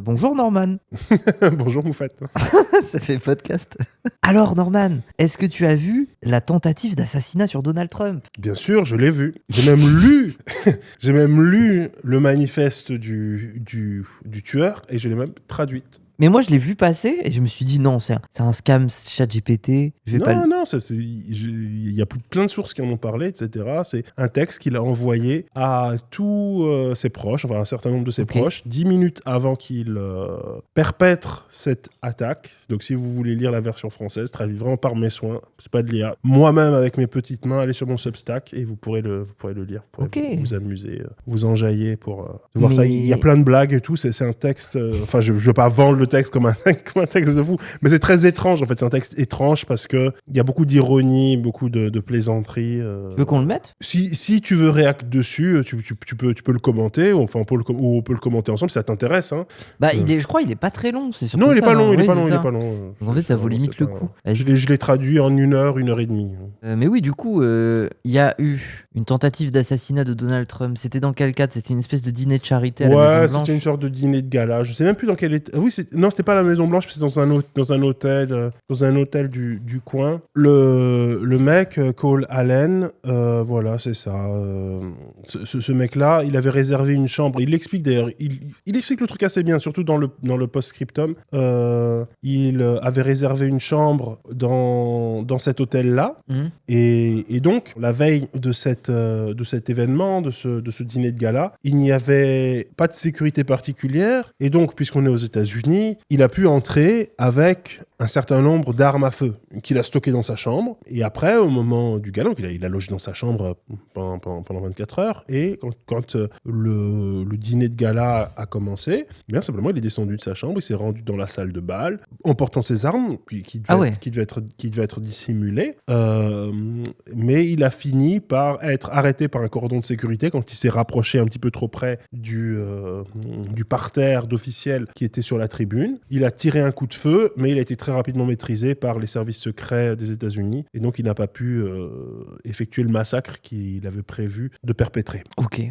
Bonjour Norman. Bonjour Moufette. Ça fait podcast. Alors Norman, est-ce que tu as vu la tentative d'assassinat sur Donald Trump ? Bien sûr, je l'ai vu. J'ai même lu le manifeste du tueur et je l'ai même traduite. Mais moi, je l'ai vu passer et je me suis dit non, c'est un scam ChatGPT. Non, il y a plein de sources qui en ont parlé, etc. C'est un texte qu'il a envoyé à tous ses proches, enfin un certain nombre de ses proches, 10 minutes avant qu'il perpètre cette attaque. Donc si vous voulez lire la version française, traduit vraiment par mes soins, c'est pas de l'IA. Moi-même, avec mes petites mains, allez sur mon Substack et vous pourrez le lire. Vous pourrez vous amuser, vous enjailler pour voir ça. Il y a plein de blagues et tout. C'est un texte... Enfin, je veux pas vendre le texte comme un texte de fou, mais c'est très étrange en fait. C'est un texte étrange parce que il y a beaucoup d'ironie, beaucoup de plaisanteries. Tu veux qu'on le mette ? Si tu veux réact dessus, tu peux le commenter, ou on peut le commenter ensemble si ça t'intéresse. Hein. Je crois il est pas très long. C'est non, il est pas long. Donc en fait, ça vaut limite le coup. Je l'ai traduit en 1 heure et demie. Mais oui, du coup, il y a eu une tentative d'assassinat de Donald Trump. C'était dans quel cadre ? C'était une espèce de dîner de charité à la Maison-Blanche ? Ouais, c'était une sorte de dîner de gala. Je sais même plus dans quel état. Oui, non, c'était pas à la Maison-Blanche, c'était dans un hôtel du coin. Le mec, Cole Allen, voilà, c'est ça. Ce mec-là, il avait réservé une chambre. Il l'explique d'ailleurs. Il explique le truc assez bien, surtout dans le post-scriptum. Il avait réservé une chambre dans cet hôtel-là. Et donc, la veille de cet événement, de ce dîner de gala, il n'y avait pas de sécurité particulière. Et donc, puisqu'on est aux États-Unis, il a pu entrer avec un certain nombre d'armes à feu qu'il a stockées dans sa chambre. Et après, au moment du gala, donc il a logé dans sa chambre pendant 24 heures. Et quand le dîner de gala a commencé, bien simplement, il est descendu de sa chambre, il s'est rendu dans la salle de bal, en portant ses armes, qui devaient être dissimulées. Mais il a fini par être arrêté par un cordon de sécurité quand il s'est rapproché un petit peu trop près du parterre d'officiels qui était sur la tribune. Il a tiré un coup de feu, mais il a été très rapidement maîtrisé par les services secrets des États-Unis et donc il n'a pas pu effectuer le massacre qu'il avait prévu de perpétrer. Ok.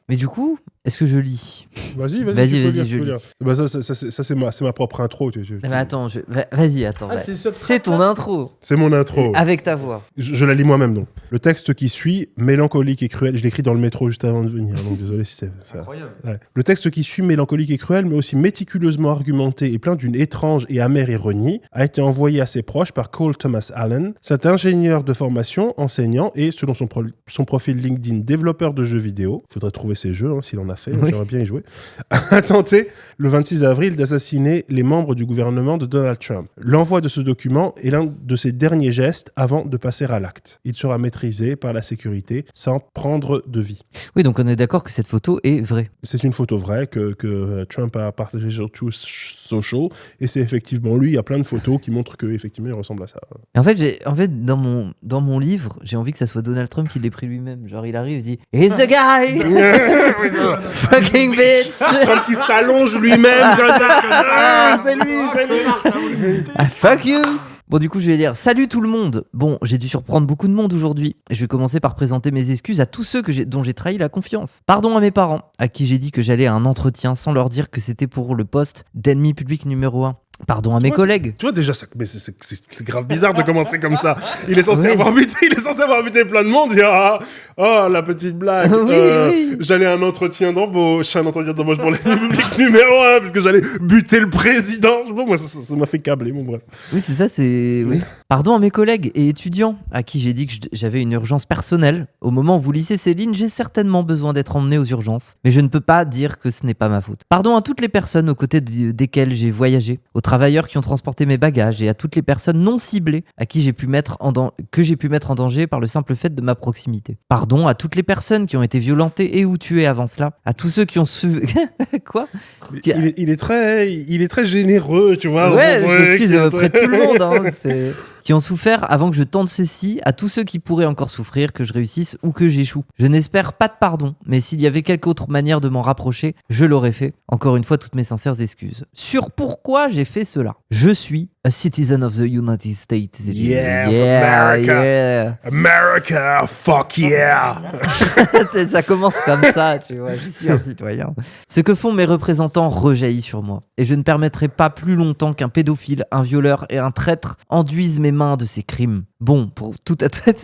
Mais du coup, est-ce que je lis ? Vas-y, je lis. Bah ça c'est ma propre intro. Mais attends, vas-y, attends. C'est ton intro. C'est mon intro. Avec ta voix. Je la lis moi-même donc. Le texte qui suit, mélancolique et cruel. Je l'écris dans le métro juste avant de venir, donc désolé si c'est ça. Incroyable. Ouais. Le texte qui suit, mélancolique et cruel, mais aussi méticuleusement argumenté et plein d'une étrange et amère ironie, a été envoyé à ses proches par Cole Thomas Allen. C'est ingénieur de formation, enseignant et, selon son profil LinkedIn, développeur de jeux vidéo. Il faudrait trouver ses jeux, s'il en a fait. Oui. J'aimerais bien y jouer. A tenté, le 26 avril, d'assassiner les membres du gouvernement de Donald Trump. L'envoi de ce document est l'un de ses derniers gestes avant de passer à l'acte. Il sera maîtrisé par la sécurité sans prendre de vie. Oui, donc on est d'accord que cette photo est vraie. C'est une photo vraie que Trump a partagée sur Truth Social et c'est effectivement lui. Il y a plein de photos qui montrent qu'effectivement il ressemble à ça. Et en fait, dans mon livre, j'ai envie que ça soit Donald Trump qui l'ait pris lui-même. Genre il arrive et dit « He's the guy fucking bitch !» Trump qui s'allonge lui-même comme ça. C'est lui. Ah, fuck you. Bon, du coup, je vais dire salut tout le monde. Bon, j'ai dû surprendre beaucoup de monde aujourd'hui. Je vais commencer par présenter mes excuses à tous ceux dont j'ai trahi la confiance. Pardon à mes parents, à qui j'ai dit que j'allais à un entretien sans leur dire que c'était pour le poste d'ennemi public numéro 1. Pardon à mes collègues. Tu vois déjà ça, mais c'est grave bizarre de commencer comme ça. Il est censé avoir buté plein de monde. Il dit la petite blague. Oui. J'allais à un entretien d'embauche pour les publics numéro 1 parce que j'allais buter le président. Bon, moi ça m'a fait câbler, bon bref. Oui, c'est ça, c'est oui. Pardon à mes collègues et étudiants à qui j'ai dit que j'avais une urgence personnelle. Au moment où vous lissez ces lignes, j'ai certainement besoin d'être emmené aux urgences, mais je ne peux pas dire que ce n'est pas ma faute. Pardon à toutes les personnes aux côtés desquelles j'ai voyagé, aux travailleurs qui ont transporté mes bagages et à toutes les personnes non ciblées à qui j'ai pu mettre en danger par le simple fait de ma proximité. Pardon à toutes les personnes qui ont été violentées et ou tuées avant cela, à tous ceux qui ont Quoi ? Il est très généreux, tu vois. Ouais, excuse auprès de tout le monde. Qui ont souffert avant que je tente ceci, à tous ceux qui pourraient encore souffrir, que je réussisse ou que j'échoue. Je n'espère pas de pardon, mais s'il y avait quelque autre manière de m'en rapprocher, je l'aurais fait. Encore une fois, toutes mes sincères excuses. Sur pourquoi j'ai fait cela. Je suis A citizen of the United States. Yeah, of America. Yeah. America, fuck yeah. Ça commence comme ça, tu vois. Je suis un citoyen. Ce que font mes représentants rejaillit sur moi. Et je ne permettrai pas plus longtemps qu'un pédophile, un violeur et un traître enduisent mes mains de ces crimes. Bon, pour tout à tout de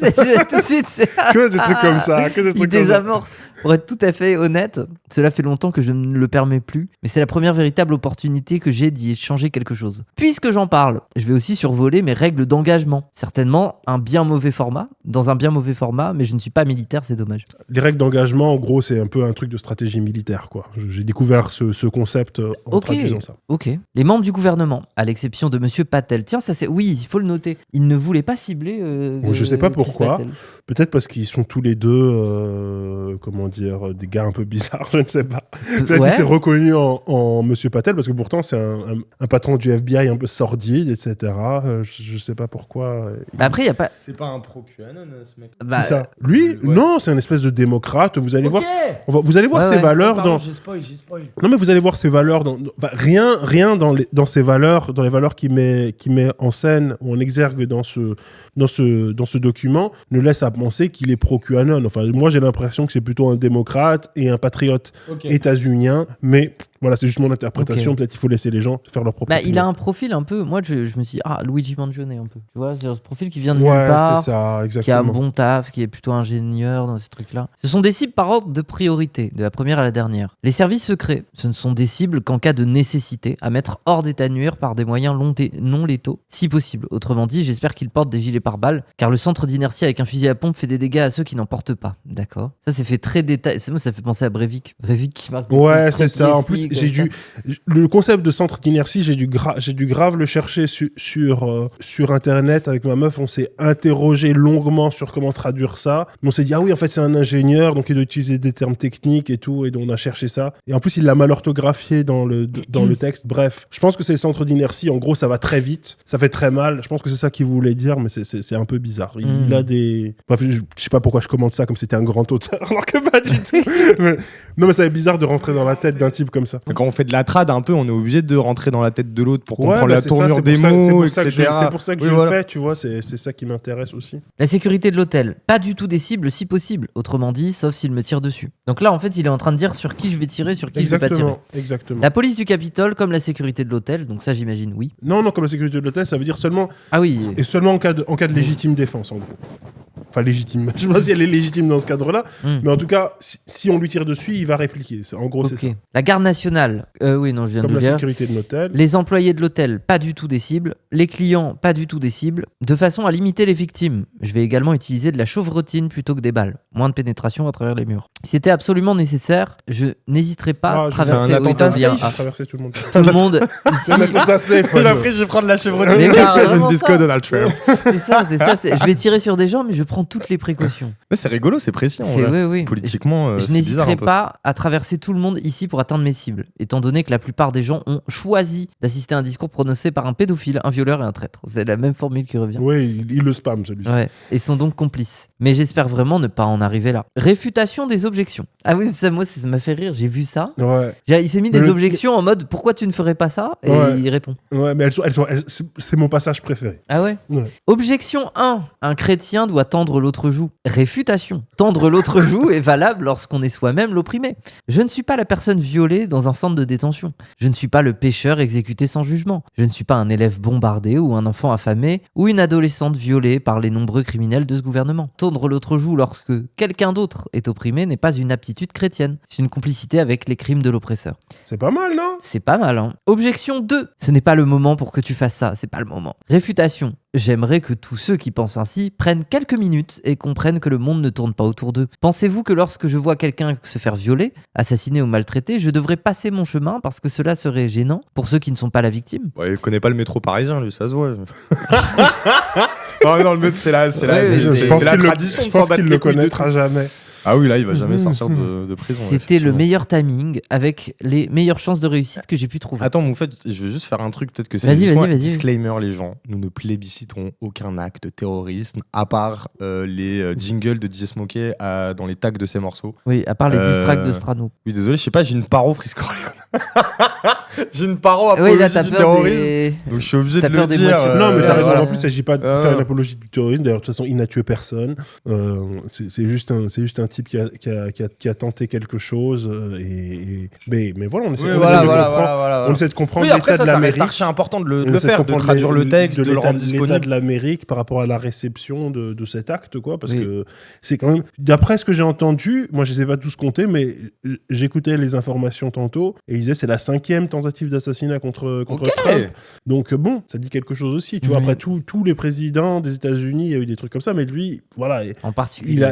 suite, c'est... Que des trucs comme ça, que des Il trucs comme ça. désamorce. Pour être tout à fait honnête, cela fait longtemps que je ne le permets plus, mais c'est la première véritable opportunité que j'ai d'y changer quelque chose. Puisque j'en parle, je vais aussi survoler mes règles d'engagement. Certainement dans un bien mauvais format, mais je ne suis pas militaire, c'est dommage. Les règles d'engagement, en gros, c'est un peu un truc de stratégie militaire, quoi. J'ai découvert ce concept en traduisant ça. Ok. Les membres du gouvernement, à l'exception de Monsieur Patel. Tiens, ça c'est... Oui, il faut le noter. Il ne voulait pas cibler... Je sais pas Chris pourquoi. Patel. Peut-être parce qu'ils sont tous les deux, des gars un peu bizarres, je ne sais pas. Peut-être qu'il s'est reconnu en Monsieur Patel, parce que pourtant c'est un patron du FBI un peu sordide, etc. Je sais pas pourquoi. Bah après, il y a pas... C'est pas un pro-QAnon, ce mec. Bah, C'est ça. Lui, ouais. non, c'est un espèce de démocrate. Vous allez Ok. voir, vous allez voir ses valeurs Pardon, dans. j'ai spoil. Non, mais vous allez voir ses valeurs rien dans ses valeurs, dans les valeurs qu'il met en scène ou en exergue dans ce document ne laisse à penser qu'il est pro-QAnon. Enfin, moi, j'ai l'impression que c'est plutôt un démocrate et un patriote états-unien, mais voilà, c'est juste mon interprétation. Peut-être qu'il faut laisser les gens faire leur propre opinion. il a un profil un peu... Moi, je me suis dit, Luigi Mangione un peu. Tu vois, c'est un profil qui vient de nulle Ouais, part. c'est ça, Qui a un exactement. bon taf, qui est plutôt ingénieur dans ces trucs-là. Ce sont des cibles par ordre de priorité, de la première à la dernière. Les services secrets, ce ne sont des cibles qu'en cas de nécessité, à mettre hors d'état de nuire par des moyens non létaux, si possible. Autrement dit, j'espère qu'ils portent des gilets pare-balles, car le centre d'inertie avec un fusil à pompe fait des dégâts à ceux qui n'en portent pas. D'accord. Ça, c'est fait très détaillé. C'est moi, ça fait penser à Breivik. Breivik qui marque. Ouais, c'est ça. En plus, le concept de centre d'inertie, j'ai dû grave le chercher sur Internet avec ma meuf. On s'est interrogé longuement sur comment traduire ça. On s'est dit, ah oui, en fait, c'est un ingénieur, donc il doit utiliser des termes techniques et tout. Et donc, on a cherché ça. Et en plus, il l'a mal orthographié dans le texte. Bref, je pense que c'est le centre d'inertie. En gros, ça va très vite. Ça fait très mal. Je pense que c'est ça qu'il voulait dire, mais c'est un peu bizarre. Il a des... Bref, je sais pas pourquoi je commente ça comme c'était un grand auteur, alors que pas du tout. Non, mais ça va bizarre de rentrer dans la tête d'un type comme ça. Quand on fait de la trad, un peu, on est obligé de rentrer dans la tête de l'autre pour comprendre bah, la c'est ça, tournure c'est des pour ça- mots, c'est pour ça que je voilà. le fais, tu vois, c'est ça qui m'intéresse aussi. La sécurité de l'hôtel, pas du tout des cibles si possible. Autrement dit, sauf s'il me tire dessus. Donc là, en fait, il est en train de dire sur qui je vais tirer, sur qui je vais pas tirer. Exactement. La police du Capitole, comme la sécurité de l'hôtel, donc ça, j'imagine, oui. Non, comme la sécurité de l'hôtel, ça veut dire seulement, Ah oui. et seulement en cas de légitime défense, en gros. Enfin, légitime. Je sais pas si elle est légitime dans ce cadre-là, mais en tout cas, si on lui tire dessus, il va répliquer. En gros, c'est ça. La garde nationale, oui, non, je viens Comme de la le dire. sécurité de l'hôtel. Les employés de l'hôtel, pas du tout des cibles. Les clients, pas du tout des cibles. De façon à limiter les victimes, je vais également utiliser de la chauvrotine plutôt que des balles. Moins de pénétration à travers les murs. Si c'était absolument nécessaire, je n'hésiterai pas à traverser. c'est un attentat bien, safe, traverser tout le monde. tout le monde ici. C'est un attentat safe. Il a pris, je vais prendre la chevrotine. Mais oui, c'est vraiment ça. Donald Trump. C'est ça. Je vais tirer sur des gens, mais je prends toutes les précautions. Mais c'est rigolo, c'est précis. en C'est vrai. oui. Politiquement, Je c'est bizarre n'hésiterai un peu. pas à traverser tout le monde ici pour atteindre mes cibles, étant donné que la plupart des gens ont choisi d'assister à un discours prononcé par un pédophile, un violeur et un traître. C'est la même formule qui revient. Oui, il le spam, celui-ci. Ouais, et sont donc complices. Mais j'espère vraiment ne pas en arriver là. Réfutation des objections. Ah oui, ça m'a fait rire, j'ai vu ça. Ouais. Il s'est mis des objections en mode pourquoi tu ne ferais pas ça et Ouais. il répond. Ouais, mais c'est mon passage préféré. Ah ouais. Ouais. Objection 1. Un chrétien doit tendre l'autre joue. Réfutation. Tendre l'autre joue est valable lorsqu'on est soi-même l'opprimé. Je ne suis pas la personne violée dans un centre de détention. Je ne suis pas le pécheur exécuté sans jugement. Je ne suis pas un élève bombardé ou un enfant affamé ou une adolescente violée par les nombreux criminels de ce gouvernement. Tendre l'autre joue lorsque quelqu'un d'autre est opprimé n'est pas une aptitude chrétienne. C'est une complicité avec les crimes de l'oppresseur. C'est pas mal, non? C'est pas mal, hein. Objection 2. Ce n'est pas le moment pour que tu fasses ça, c'est pas le moment. Réfutation. J'aimerais que tous ceux qui pensent ainsi prennent quelques minutes et comprennent que le monde ne tourne pas autour d'eux. Pensez-vous que lorsque je vois quelqu'un se faire violer, assassiner ou maltraiter, je devrais passer mon chemin parce que cela serait gênant pour ceux qui ne sont pas la victime? Ouais, il connaît pas le métro parisien, lui, ça se voit. Non, le métro, c'est la tradition. Je pense qu'il le connaîtra jamais. Ah oui, là, il va jamais sortir de prison. C'était le meilleur timing avec les meilleures chances de réussite que j'ai pu trouver. Attends, mais en fait, je veux juste faire un truc, peut-être que c'est Vas-y, juste moi. vas-y. Disclaimer, les gens, nous ne plébisciterons aucun acte de terrorisme, à part les jingles de DJ Smokey dans les tags de ses morceaux. Oui, à part les diss tracks de Strano. Oui, désolé, je sais pas, j'ai une paro Frisk Corleone. J'ai une parole Oui, là, apologie t'as du peur terrorisme. des... Donc je suis obligé de T'as le peur des dire. moitiés. Non, mais t'as raison. voilà. En plus, il ne s'agit pas de Ah. faire une apologie du terrorisme. D'ailleurs, de toute façon, il n'a tué personne. C'est juste un type qui a tenté quelque chose. Mais voilà, on essaie, Oui, on voilà, essaie de voilà, comprendre. voilà, voilà. On essaie de comprendre Oui, après l'état ça, de ça reste l'Amérique. archi important de On le essaie faire, de comprendre traduire le texte, de le rendre l'état disponible. de l'Amérique par rapport à la réception de cet acte, quoi. Parce Oui. que c'est quand même... D'après ce que j'ai entendu, moi, je ne sais pas tous compter, mais j'écoutais les informations tantôt, et ils disaient c'est la 5e tentative d'assassinat contre Ok. Trump. Donc bon, ça dit quelque chose aussi. Tu vois, Oui. après tous les présidents des États-Unis, il y a eu des trucs comme ça, mais lui, voilà, En particulier.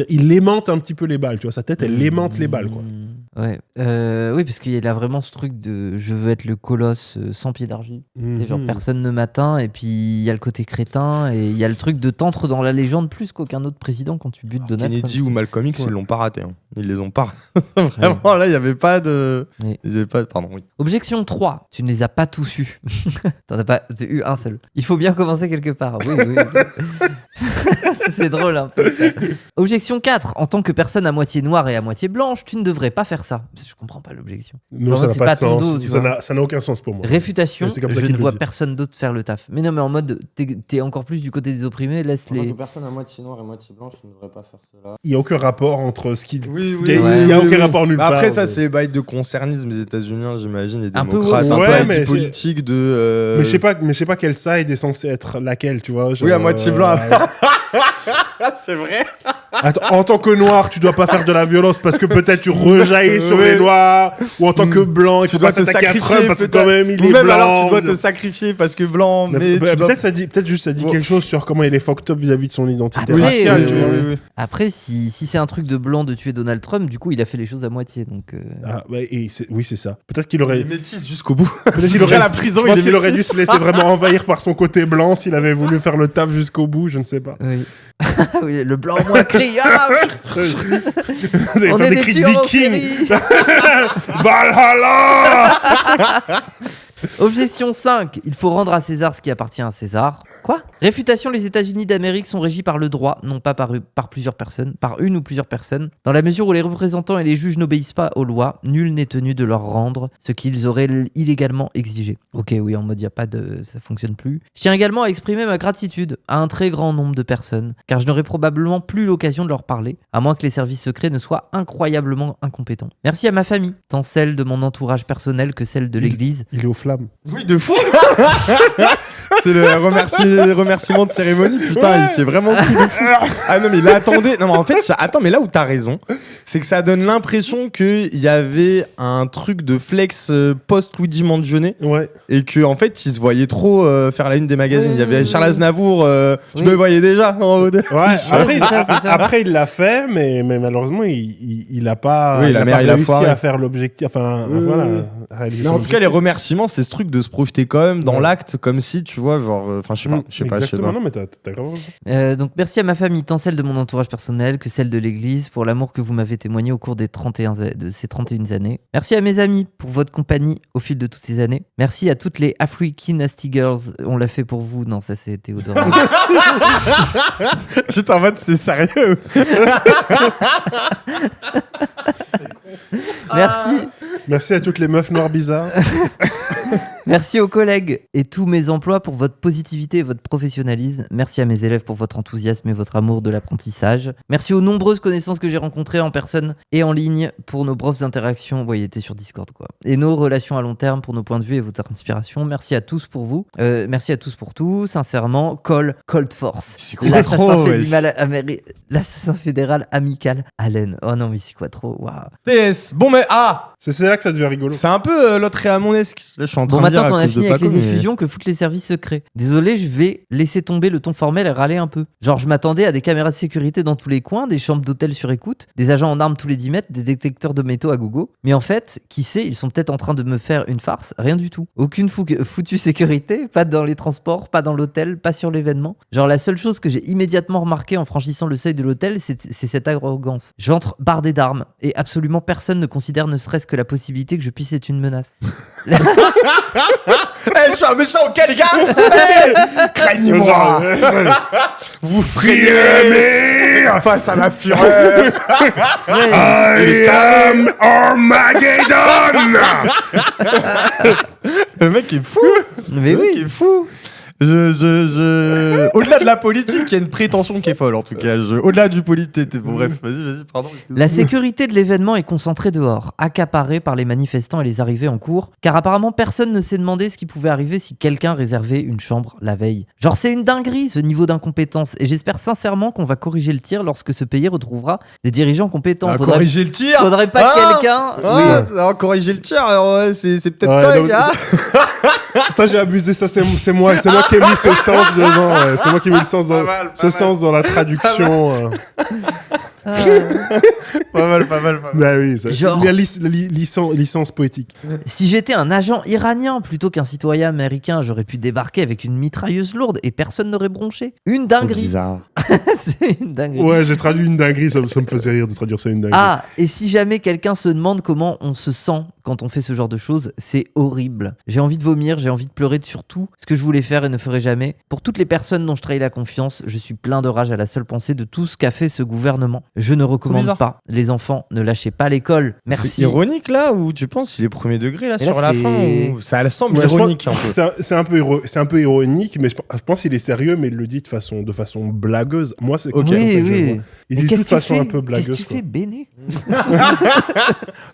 il aimante un petit peu les balles. Tu vois, sa tête, elle aimante les balles, quoi. Ouais. Oui, parce qu'il a vraiment ce truc de je veux être le colosse sans pied d'argile. C'est genre Mhm. personne ne m'atteint, et puis il y a le côté crétin, et il y a le truc de t'entre dans la légende plus qu'aucun autre président quand tu butes Donald Kennedy Trump. ou Malcolm X, Ouais. ils l'ont pas raté. Hein. Ils les ont pas. Vraiment, là, il n'y avait pas de. Oui. Il y avait pas... Pardon, oui. Objection 3, tu ne les as pas tous eus. T'en as pas eu un seul. Il faut bien commencer quelque part. Oui, oui. C'est drôle un peu. Ça. Objection 4, en tant que personne à moitié noire et à moitié blanche, tu ne devrais pas faire ça. Je comprends pas l'objection. Non, En ça mode, n'a c'est pas pas de ton sens. dos, tu Ça vois. n'a aucun sens pour moi. Réfutation, Et c'est comme ça je qu'il ne le vois dit. personne d'autre faire le taf. Mais non, mais en mode, t'es encore plus du côté des opprimés, En tant laisse-les. que personne à moitié noire et moitié blanche, tu ne devrais pas faire cela. Il n'y a aucun rapport entre ce qui... Oui, Il n'y a aucun rapport nulle Mais part. après, ça, mais- c'est bail de concernisme des États-Unis, j'imagine, et Un peu démocrates. woke. Un Ouais, peu mais politique de. Mais je sais pas quelle side est censée être laquelle, tu vois. Oui, à moitié blanc. Ah, c'est vrai. Attends, en tant que noir, tu dois pas faire de la violence parce que peut-être tu rejaillis sur les noirs, ou en tant que blanc, il Tu faut dois pas te s'attaquer à Trump sacrifier, parce que peut-être. quand même il Ou est même blanc. alors, tu dois te sacrifier parce que blanc, mais. tu dois- Peut-être juste ça dit Bon. quelque chose sur comment il est fucked up vis-à-vis de son identité Après, raciale, tu oui, vois. oui, Après, si c'est un truc de blanc de tuer Donald Trump, du coup, il a fait les choses à moitié. Donc, Ah, ouais, oui, c'est ça. Peut-être qu'il aurait. Il est métis jusqu'au bout. Peut-être qu'il Jusqu'à aurait. la prison, je pense il est qu'il aurait dû métis. se laisser vraiment envahir par son côté blanc s'il avait voulu faire le taf jusqu'au bout, je ne sais pas. oui. Oui, le blanc moins crie. Ah, Vous allez on faire est des des cris de tueurs en vikings. série. Valhalla. Objection 5. Il faut rendre à César ce qui appartient à César. Quoi ? Réfutation, les États-Unis d'Amérique sont régis par le droit, non pas par plusieurs personnes, par une ou plusieurs personnes. Dans la mesure où les représentants et les juges n'obéissent pas aux lois, nul n'est tenu de leur rendre ce qu'ils auraient illégalement exigé. Ok, oui, en mode, y a pas de... ça fonctionne plus. Je tiens également à exprimer ma gratitude à un très grand nombre de personnes, car je n'aurai probablement plus l'occasion de leur parler, à moins que les services secrets ne soient incroyablement incompétents. Merci à ma famille, tant celle de mon entourage personnel que celle de l'Église. Il est aux flammes. Oui, de fou. C'est le remerciement de cérémonie. Putain, il s'est vraiment pris de fou. Ah non, mais il attendait. Non, mais en fait, attends, mais là où t'as raison, c'est que ça donne l'impression qu'il y avait un truc de flex post-Luigi Mangione Ouais. et qu'en fait, il se voyait trop faire la une des magazines. Il y avait Charles Aznavour, je Oui. me voyais déjà en haut de. Ouais, après, c'est ça. après, il l'a fait, mais malheureusement, il a pas, Oui, il la a mère, pas il a réussi foiré. à faire l'objectif. Enfin, Oui, voilà. oui. réaliser Mais son en tout cas, les objectif. remerciements, c'est ce truc de se projeter quand même dans Ouais. l'acte, comme si, tu vois, genre. Enfin, je sais pas. Je sais pas. Exactement, non, mais t'as grave raison. Donc merci à ma famille, tant celle de mon entourage personnel que celle de l'église, pour l'amour que vous m'avez témoigné au cours de ces 31 années. Merci à mes amis pour votre compagnie au fil de toutes ces années. Merci à toutes les African Nasty Girls, on l'a fait pour vous. Non, ça c'est Théodore. J'étais en mode, c'est sérieux. Merci. Merci à toutes les meufs noires bizarres. Merci aux collègues et tous mes emplois pour votre positivité et votre professionnalisme. Merci à mes élèves pour votre enthousiasme et votre amour de l'apprentissage. Merci aux nombreuses connaissances que j'ai rencontrées en personne et en ligne pour nos profs interactions. Ouais, il était sur Discord quoi. Et nos relations à long terme pour nos points de vue et votre inspiration. Merci à tous pour vous. Merci à tous pour tout. Sincèrement, Cold Force. C'est quoi L'assassin trop, l'assassin fédéral amical Allen. Oh non, mais c'est quoi trop? Waouh. PS. Bon, mais C'est là que ça devient rigolo. c'est un peu l'autre Réamonesque. Là, je suis en train Bon, de dire maintenant qu'on à a cause de fini avec Paco, les mais- effusions, que foutent les services secrets. Désolé, je vais laisser tomber le ton formel et râler un peu. Genre, je m'attendais à des caméras de sécurité dans tous les coins, des chambres d'hôtel sur écoute, des agents en armes tous les 10 mètres, des détecteurs de métaux à gogo. Mais en fait, qui sait, ils sont peut-être en train de me faire une farce, rien du tout. Aucune foutue sécurité, pas dans les transports, pas dans l'hôtel, pas sur l'événement. Genre, la seule chose que j'ai immédiatement remarqué en franchissant le seuil de l'hôtel, c'est cette arrogance. J'entre bardé d'armes et absolument personne ne considère ne serait-ce que la possibilité que je puisse être une menace. Je suis un méchant, ok, les gars. Craignez-moi. Vous frayez face à ma fureur. I am Armageddon. Le mec est fou. Mais Le mec oui. est fou. Au-delà de la politique, il y a une prétention qui est folle, en tout cas. Au-delà du politique. Bon, bref, vas-y, pardon. La sécurité de l'événement est concentrée dehors, accaparée par les manifestants et les arrivées en cours, car apparemment personne ne s'est demandé ce qui pouvait arriver si quelqu'un réservait une chambre la veille. Genre c'est une dinguerie ce niveau d'incompétence, et j'espère sincèrement qu'on va corriger le tir lorsque ce pays retrouvera des dirigeants compétents. Corriger le tir. Faudrait pas que quelqu'un... Corriger le tir, alors, c'est peut-être Ouais, toi, non, les gars. Ça, j'ai abusé. Ça, c'est moi qui ai mis ce sens dedans. Ouais. C'est moi qui ai mis le sens dans, Pas mal. dans la traduction. Pas mal. Bah oui, ça. Genre- Il y a licence poétique. Si j'étais un agent iranien plutôt qu'un citoyen américain, j'aurais pu débarquer avec une mitrailleuse lourde et personne n'aurait bronché. Une dinguerie. Bizarre. C'est une dinguerie. Ouais, j'ai traduit une dinguerie. Ça me faisait rire de traduire ça une dinguerie. Ah, et si jamais quelqu'un se demande comment on se sent quand on fait ce genre de choses, c'est horrible. J'ai envie de vomir, j'ai envie de pleurer de surtout ce que je voulais faire et ne ferai jamais. Pour toutes les personnes dont je trahis la confiance, je suis plein de rage à la seule pensée de tout ce qu'a fait ce gouvernement. Je ne recommande bizarre. pas. Les enfants, ne lâchez pas l'école. Merci. C'est ironique là, ou tu penses qu'il est premier degré là Mais là, sur la c'est- fin ou... Ça semble Ouais, je ironique pense- un peu. C'est un peu ironique, mais je pense qu'il est sérieux, mais il le dit de façon blagueuse. Moi, c'est Ok. comme ça que je le Oui, vois. oui. Il Mais dit qu'est-ce de que tu façon fais un peu blagueuse. Qu'est-ce que tu quoi. fais, Béné?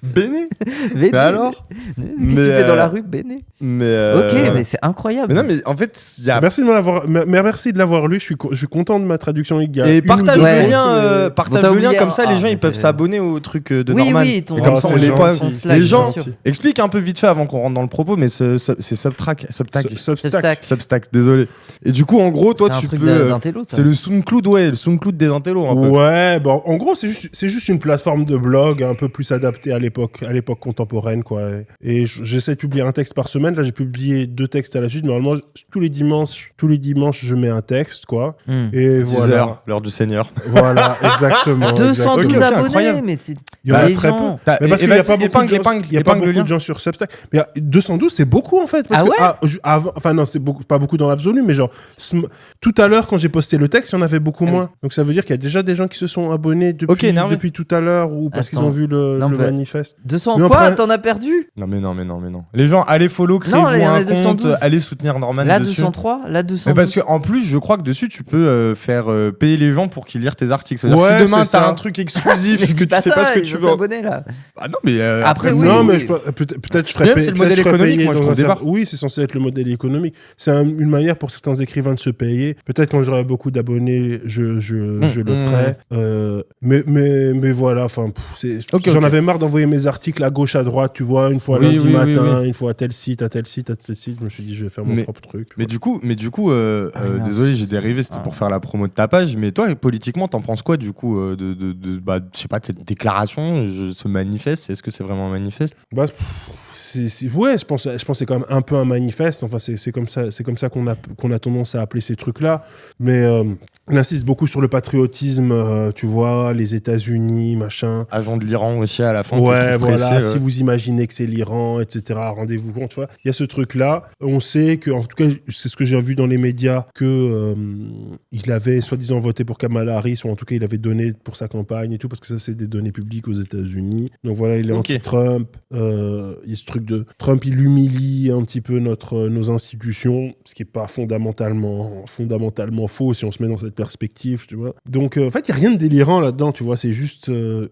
Béné. Béné. Mais alors Qu'est-ce que tu fais dans la rue, Béné? Mais Ok, mais c'est incroyable. Mais non, mais en fait, il y a. Merci de l'avoir lu. Je suis content de ma traduction. Il y a Et une ou partage deux le Ouais. lien, fautes, partage Bon, t'as le lien oublié comme ça, un- les gens ah, ils peuvent c'est- s'abonner au truc de Oui, Norman. oui, ton- Et comme Oh, ça, c'est on les gentil. pointe. ton Slack, Les bien gens, sûr. explique un peu vite fait avant qu'on rentre dans le propos, mais c'est Substack. Substack. Substack, désolé. Et du coup, en gros, toi, C'est un tu truc peux. d'intello, ça. C'est le SoundCloud, ouais, le SoundCloud des intellos un peu. Ouais, bon, en gros, c'est juste une plateforme de blog un peu plus adaptée à l'époque contemporaine, quoi. Et j'essaie de publier un texte par semaine. Là, j'ai publié 2 textes à la suite. Normalement, tous les dimanches, je mets un texte, quoi. Et 10 voilà. heures, l'heure du Seigneur. Voilà, exactement. 212 Ok, ok, abonnés, incroyable. mais c'est... Il y en a les très gens- peu. Mais parce qu'il n'y a pas beaucoup de gens, épingle, il y a pas épingle le beaucoup lien. de gens sur Substack. Mais 212, c'est beaucoup en fait. Parce Ah que, ouais enfin non, c'est pas beaucoup dans l'absolu, mais genre tout à l'heure quand j'ai posté le texte, il y en avait beaucoup moins. Donc ça veut dire qu'il y a déjà des gens qui se sont abonnés depuis tout à l'heure ou parce qu'ils Attends. ont vu le Non, bah, manifeste. 200 Mais quoi? après- T'en as perdu? Non, mais non. Les gens, allez follow, Non, il y créez-vous en a un 212. compte, allez soutenir Norman Là, dessus. 203, là, 200. Mais parce qu'en plus, je crois que dessus, tu peux faire payer les gens pour qu'ils lisent tes articles. C'est-à-dire Ouais, si demain, c'est ça. t'as un truc exclusif Mais que dis tu sais pas ce que ils tu vont veux. s'abonner, là. Ah non, mais Après, oui, non, oui, mais oui. je pense- peut-être je ferais Même, payer. c'est le modèle peut-être je ferais économique, payer moi, je dans trouve un débat. Oui, c'est censé être le modèle économique. C'est une manière pour certains écrivains de se payer. Peut-être quand j'aurai beaucoup d'abonnés, je le ferai. Mais voilà, enfin, Ok, j'en ok. avais marre d'envoyer mes articles à gauche, à droite, tu vois, une fois Oui, lundi oui, matin, oui. une fois à tel site, à tel site, à tel site. Je me suis dit, je vais faire mon Mais- propre truc. Mais du coup, non, désolé, j'ai c'est- dérivé, c'était pour faire la promo de ta page. Mais toi, politiquement, t'en penses quoi du coup je sais pas, de cette déclaration, ce manifeste? Est-ce que c'est vraiment un manifeste? Bah, ouais, je pense que c'est quand même un peu un manifeste. Enfin, c'est comme ça qu'on a tendance à appeler ces trucs-là. Mais on insiste beaucoup sur le patriotisme, tu vois, les États-Unis, machin. Agent de l'Iran aussi à la fin. que je Ouais, trouve voilà, précieux, si vous imaginez que c'est l'Iran, etc., rendez-vous compte, tu vois. Il y a ce truc-là. On sait que, en tout cas, c'est ce que j'ai vu dans les médias, que il avait soi-disant voté pour Kamala Harris, ou en tout cas, il avait donné pour sa campagne et tout, parce que ça, c'est des données publiques aux États-Unis. Donc voilà, il est Ok. anti-Trump. Il y a ce truc de Trump, il humilie un petit peu nos institutions, ce qui est pas fondamentalement faux si on se met dans cette perspective, tu vois. Donc, en fait, il n'y a rien de délirant là-dedans, tu vois. C'est juste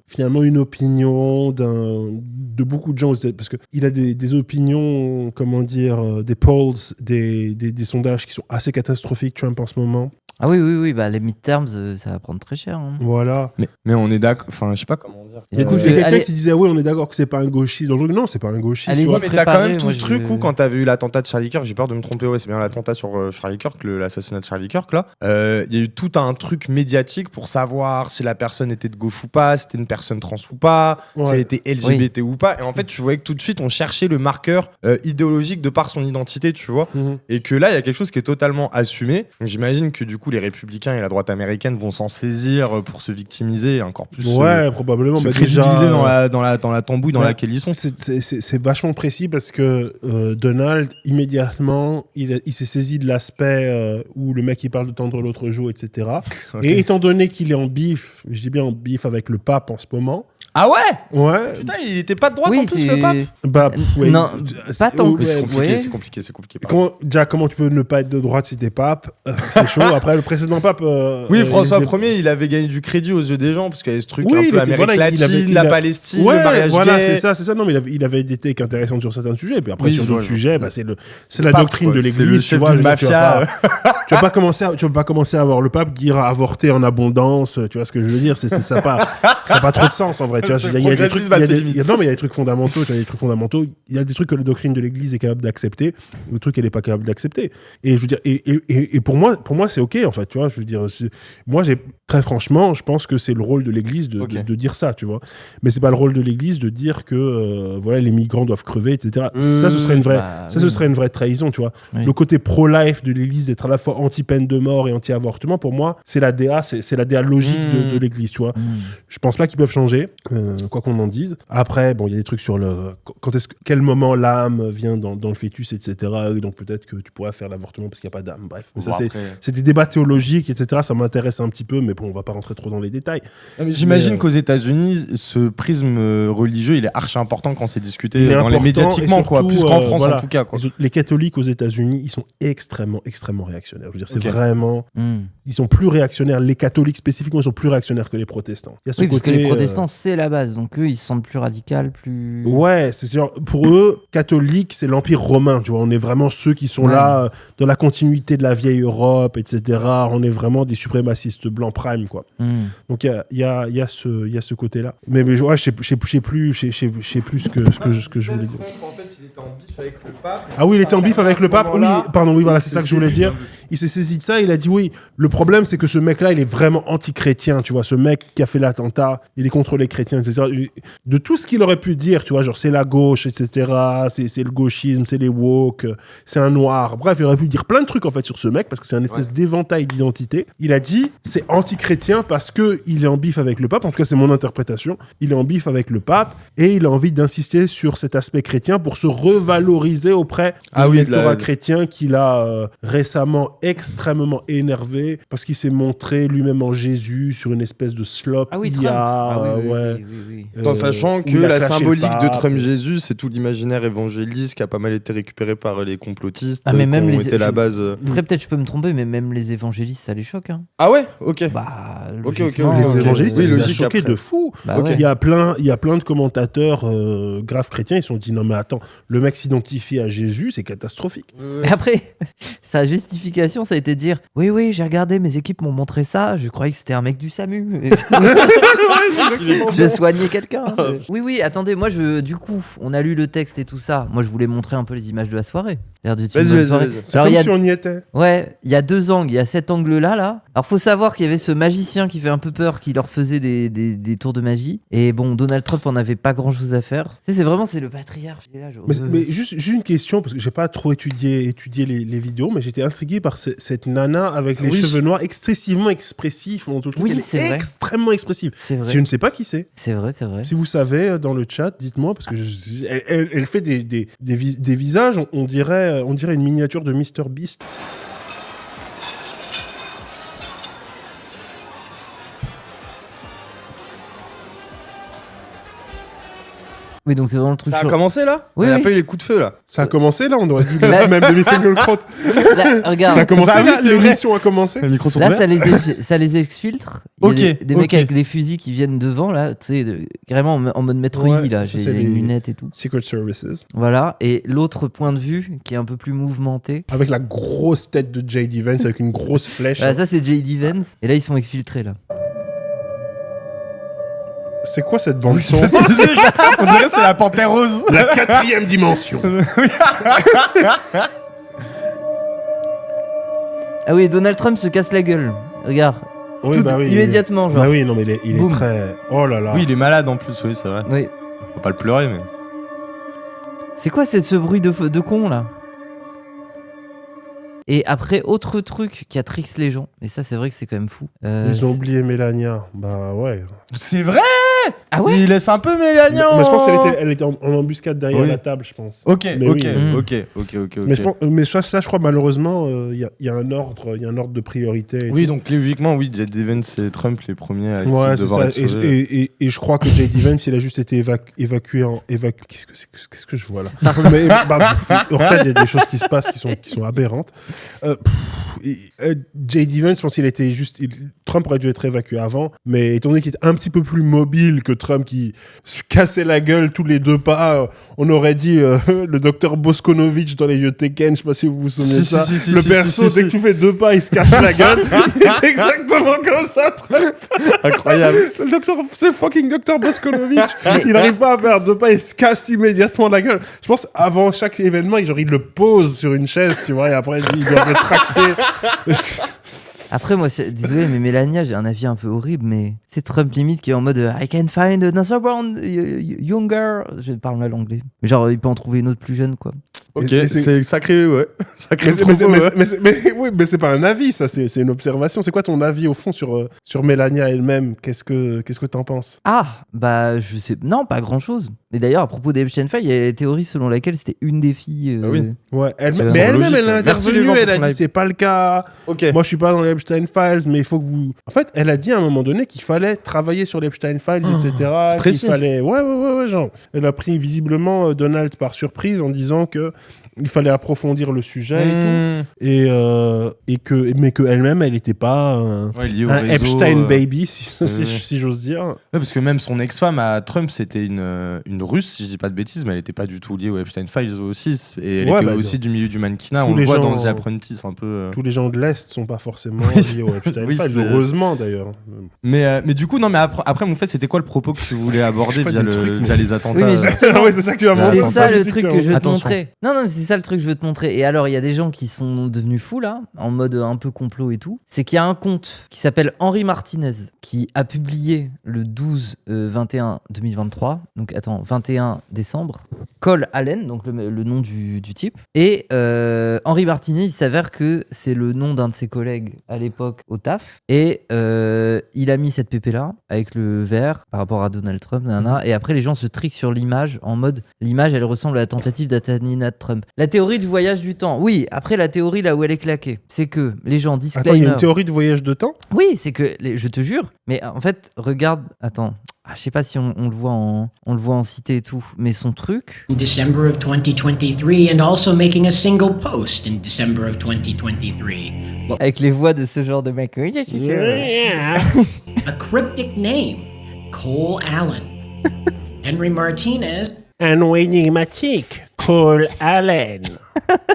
finalement une opinion de beaucoup de gens, parce qu'il a des opinions, comment dire, des polls, des sondages qui sont assez catastrophiques, Trump, en ce moment. Ah oui, bah les midterms, ça va prendre très cher. Hein. Voilà. Mais on est d'accord. Enfin, je sais pas comment dire. Et du coup, Il y a quelqu'un allez- qui disait, oui, on est d'accord que c'est pas un gauchiste dans le truc. Non, c'est pas un gauchiste. Allez-y, tu vois. Ouais, mais t'as quand préparé, même tout moi, ce truc je- où, quand t'avais eu l'attentat de Charlie Kirk, j'ai peur de me tromper, ouais, c'est bien l'attentat sur Charlie Kirk, l'assassinat de Charlie Kirk, là. Il y a eu tout un truc médiatique pour savoir si la personne était de gauche ou pas, si c'était une personne trans ou pas, si Ouais. elle était LGBT ou pas. Et en fait, tu voyais que tout de suite, on cherchait le marqueur idéologique de par son identité, tu vois. Mhm. Et que là, il y a quelque chose qui est totalement assumé. Donc, j'imagine que du coup, coup, les républicains et la droite américaine vont s'en saisir pour se victimiser et encore plus Ouais, probablement. se Bah, crédibiliser déjà, dans la tambouille dans ouais. laquelle ils sont. c'est vachement précis parce que Donald, immédiatement, il s'est saisi de l'aspect où le mec il parle de tendre l'autre joue, etc. Ok. Et étant donné qu'il est en bif, je dis bien en bif avec le pape en ce moment, Ah ouais ouais, Putain, il était pas de droite en Oui, plus, le pape. bah, ouais, Non, c'est- pas tant que ouais, C'est compliqué, ouais. c'est compliqué. pardon. Comment tu peux ne pas être de droite si t'es pape C'est chaud. Après, le précédent pape. Oui, François il était- Ier, il avait gagné du crédit aux yeux des gens parce qu'il y avait ce truc Oui, un il peu était- Amérique voilà, latine, il la a- Palestine, Ouais, le mariage voilà, gay. c'est ça. Non, mais il avait des takes intéressantes sur certains sujets. Puis après, Oui, sur je d'autres vois. sujets, bah, c'est la pape, doctrine quoi. de C'est le l'Église. Tu chef vois, d'une je veux dire, mafia. tu vas pas commencer à voir le pape dire avorter en abondance. Tu vois ce que je veux dire ça n'a pas trop de sens en vrai. Tu vois, C'est il y a des trucs, progressisme à ses limites. non, mais il y a des trucs fondamentaux. Tu vois, il y a des trucs fondamentaux. Il y a des trucs que la doctrine de l'Église est capable d'accepter, des trucs qu'elle n'est pas capable d'accepter. Et je veux dire, et pour moi, c'est ok en fait. Tu vois, je veux dire, moi, très franchement, je pense que c'est le rôle de l'Église de dire ça. Tu vois, mais c'est pas le rôle de l'Église de dire que voilà, les migrants doivent crever, etc. Ça, ce serait une vraie, ce serait une vraie trahison. Tu vois, Oui. le côté pro-life de l'Église, d'être à la fois anti-peine de mort et anti-avortement, pour moi, c'est la DA, c'est la DA logique de l'Église. Tu vois, je pense pas qu'ils peuvent changer, quoi qu'on en dise. Après, bon, il y a des trucs sur quel moment l'âme vient dans le fœtus, etc. Et donc peut-être que tu pourrais faire l'avortement parce qu'il n'y a pas d'âme. Bref, mais ça, c'est des débats théologiques, etc. Ça m'intéresse un petit peu, mais bon, on va pas rentrer trop dans les détails. J'imagine Mais, qu'aux États-Unis, ce prisme religieux, il est archi important quand c'est discuté il est dans les important, médiatiquement, et quoi, surtout, plus qu'en France voilà. en tout cas. Quoi. Les catholiques aux États-Unis, ils sont extrêmement réactionnaires. Je veux dire, c'est Ok. vraiment. Ils sont plus réactionnaires. Les catholiques spécifiquement, ils sont plus réactionnaires que les protestants. Il y a ce Oui, parce que côté, les protestants, c'est la base. Donc eux, ils se sentent plus radical, plus. Ouais, c'est sûr. Pour eux, catholique, c'est l'Empire romain. Tu vois, on est vraiment ceux qui sont Ouais. là dans la continuité de la vieille Europe, etc. On est vraiment des suprémacistes blancs prime, quoi. Donc il y a ce côté-là. Mais ouais, je sais plus ce que je voulais dire. En fait, il était en bif avec le pape. Ah oui, il était en bif avec le pape. Oui, pardon, oui, voilà, c'est ça que je voulais dire. Il s'est saisi de ça, il a dit oui. Le problème, c'est que ce mec-là, il est vraiment anti-chrétien, tu vois. Ce mec qui a fait l'attentat, il est contre les chrétiens, etc. De tout ce qu'il aurait pu dire, tu vois, genre c'est la gauche, etc. C'est le gauchisme, c'est les woke, c'est un noir. Bref, il aurait pu dire plein de trucs en fait sur ce mec parce que c'est un espèce d'éventail d'identité. Il a dit c'est anti-chrétien parce que il est en bif avec le pape. En tout cas, c'est mon interprétation. Il est en bif avec le pape et il a envie d'insister sur cet aspect chrétien pour se revaloriser auprès de l'électorat chrétien qu'il a récemment extrêmement énervé parce qu'il s'est montré lui-même en Jésus sur une espèce de slop. Ah oui, il y Trump. a, Oui. Tout en sachant où que il a la clashé symbolique le de pape. Trump-Jésus, c'est tout l'imaginaire évangéliste qui a pas mal été récupéré par les complotistes. Ah, mais même qui ont les- été la je- base. Après, peut-être je peux me tromper, mais même les évangélistes, ça les choque. Hein. Ah ouais, ok. Bah, Ok, logiquement, Les ok. évangélistes, Oui, ça les a logique, choqués après. de fou. Bah Ok. ouais. Il y a plein de commentateurs graves chrétiens, ils se sont dit non mais attends, le mec s'identifie à Jésus, c'est catastrophique. Et après, sa justification, ça a été de dire oui, j'ai regardé, mes équipes m'ont montré ça, je croyais que c'était un mec du SAMU. Je soignais quelqu'un. Oui, attendez, moi, du coup, on a lu le texte et tout ça. Moi, je voulais montrer un peu les images de la soirée. L'air du film de la soirée. C'est Alors, comme il y a- si on y était. Ouais, il y a deux angles. Il y a cet angle-là, là. Alors, faut savoir qu'il y avait ce magicien qui fait un peu peur, qui leur faisait des tours de magie. Et bon, Donald Trump en avait pas grand-chose à faire. Tu sais, c'est le patriarche. Il est là, genre, Mais juste une question, parce que j'ai pas trop étudié les vidéos, mais j'étais intrigué par cette nana avec les cheveux noirs excessivement expressifs. Oui, elle c'est est vrai. extrêmement expressive. C'est vrai. Je ne sais pas qui c'est. C'est vrai. Si vous savez, dans le chat, dites-moi, parce que elle fait des visages, on dirait une miniature de Mr Beast. Oui, donc c'est vraiment le truc Ça a chaud. commencé là Oui, Il n'y a oui. pas eu les coups de feu là. Ça a commencé là, on aurait dit Là- même demi Fingercrot. Là, regarde. Ça a commencé Bah oui, là, c'est vrai. l'émission a commencé. Les micros sont Là, ouverts. ça les exfiltre. Il y a Ok, des mecs ok. avec des fusils qui viennent devant, là, tu sais, carrément en mode Metro Ouais, là, ça, j'ai c'est les les- lunettes et tout. Secret Services. Voilà, et l'autre point de vue qui est un peu plus mouvementé. Avec la grosse tête de J.D. Vance, avec une grosse flèche. Voilà, ça c'est J.D. Vance, et là ils sont exfiltrés là. C'est quoi cette bande son On dirait que c'est la panthère rose. La 4e dimension. Ah oui, Donald Trump se casse la gueule. Regarde, Oui, tout bah oui, immédiatement, genre. Bah oui, non, mais il est Boum. très. Oh là là. Oui, il est malade en plus, oui, c'est vrai. Oui. Faut pas le pleurer, mais. C'est quoi ce bruit de con là? Et après, autre truc qui a tricks les gens, et ça c'est vrai que c'est quand même fou. Ils ont oublié Mélania. Bah ouais. C'est vrai. Ah ouais. Il laisse un peu Mélania. Mais je pense qu'elle était en embuscade derrière la table, je pense. Ok. Mais oui. Ok. Mais ça, je crois malheureusement, il y a un ordre de priorité. et Oui, tout. donc logiquement, oui, J.D. Vance et Trump les premiers à Ouais, c'est devoir ça. être sauvés. Et je crois que J.D. Vance, il a juste été évacué en. Qu'est-ce que je vois là Mais, en fait, il y a des choses qui se passent qui sont aberrantes. J.D. Vance, je pense qu'il était juste. Trump aurait dû être évacué avant, mais étant donné qu'il était un petit peu plus mobile que Trump, qui se cassait la gueule tous les 2 pas, on aurait dit le docteur Boskonovitch dans les vieux Tekken, je sais pas si vous vous souvenez de ça. Le perso, dès que tu fais 2 pas, il se casse la gueule. C'est exactement comme ça, Trump. Incroyable. C'est le fucking docteur Boskonovitch. Il n'arrive pas à faire 2 pas, il se casse immédiatement la gueule. Je pense avant chaque événement, il le pose sur une chaise, tu vois, et après il doit rétracter. Après, moi, désolé, mais Mélania, j'ai un avis un peu horrible, mais c'est Trump limite qui est en mode I can find another one younger. Je parle mal anglais. Mais genre, il peut en trouver une autre plus jeune, quoi. Ok, c'est sacré, ouais. Sacré mais c'est pas un avis, ça, c'est une observation. C'est quoi ton avis au fond sur Mélania elle-même? Qu'est-ce que t'en penses? Ah, bah, je sais. Non, pas grand-chose. Et d'ailleurs, à propos d'Epstein File, il y a la théorie selon laquelle c'était une des filles. Oui. Ouais, C'est mais logique, elle-même, elle a Merci les intervenu, gens elle pour a ton dit live. c'est pas le cas. Ok. Moi, je suis pas dans les Epstein Files, mais il faut que vous. En fait, elle a dit à un moment donné qu'il fallait travailler sur les Epstein Files, etc. c'est précis. Qu'il fallait. Ouais, genre. Elle a pris visiblement Donald par surprise en disant que il fallait approfondir le sujet et tout. Mais que elle-même, elle n'était pas Lié au un réseau, Epstein baby, si j'ose dire. Ouais, parce que même son ex-femme à Trump, c'était une russe, si je dis pas de bêtises, mais elle était pas du tout liée au Epstein Files aussi. Et elle était aussi du milieu du mannequinat. On le voit dans The Apprentice un peu. Tous les gens de l'Est sont pas forcément liés au Epstein Oui, Files, heureusement d'ailleurs. Mais du coup, non, mais après, mon fait, c'était quoi le propos que tu voulais aborder via les attentats Oui, mais Ouais, c'est ça que tu vas C'est montrer. C'est ça le truc que je veux te Attention. montrer. Non, mais c'est ça le truc que je veux te montrer. Et alors, il y a des gens qui sont devenus fous là, en mode un peu complot et tout. C'est qu'il y a un compte qui s'appelle Henry Martinez qui a publié le 12-21-2023. Donc, attends, 21 décembre. Cole Allen, donc le nom du type. Et Henry Martinez, il s'avère que c'est le nom d'un de ses collègues à l'époque au taf. Et il a mis cette PP là avec le vert par rapport à Donald Trump, nanana. Et après, les gens se triquent sur l'image en mode l'image, elle ressemble à la tentative d'assassinat de Trump. La théorie du voyage du temps. Oui, après, la théorie là où elle est claquée, c'est que les gens disclaimer. Attends, il y a une théorie de voyage de temps? Oui, c'est que je te jure. Mais en fait, regarde. Attends. Je sais pas si on le voit en cité et tout, mais son truc. In December of 2023 and also making a single post in December of 2023. Avec les voix de ce genre de mec. A cryptic name, Cole Allen. Henry Martinez. Un énigmatique, Cole Allen.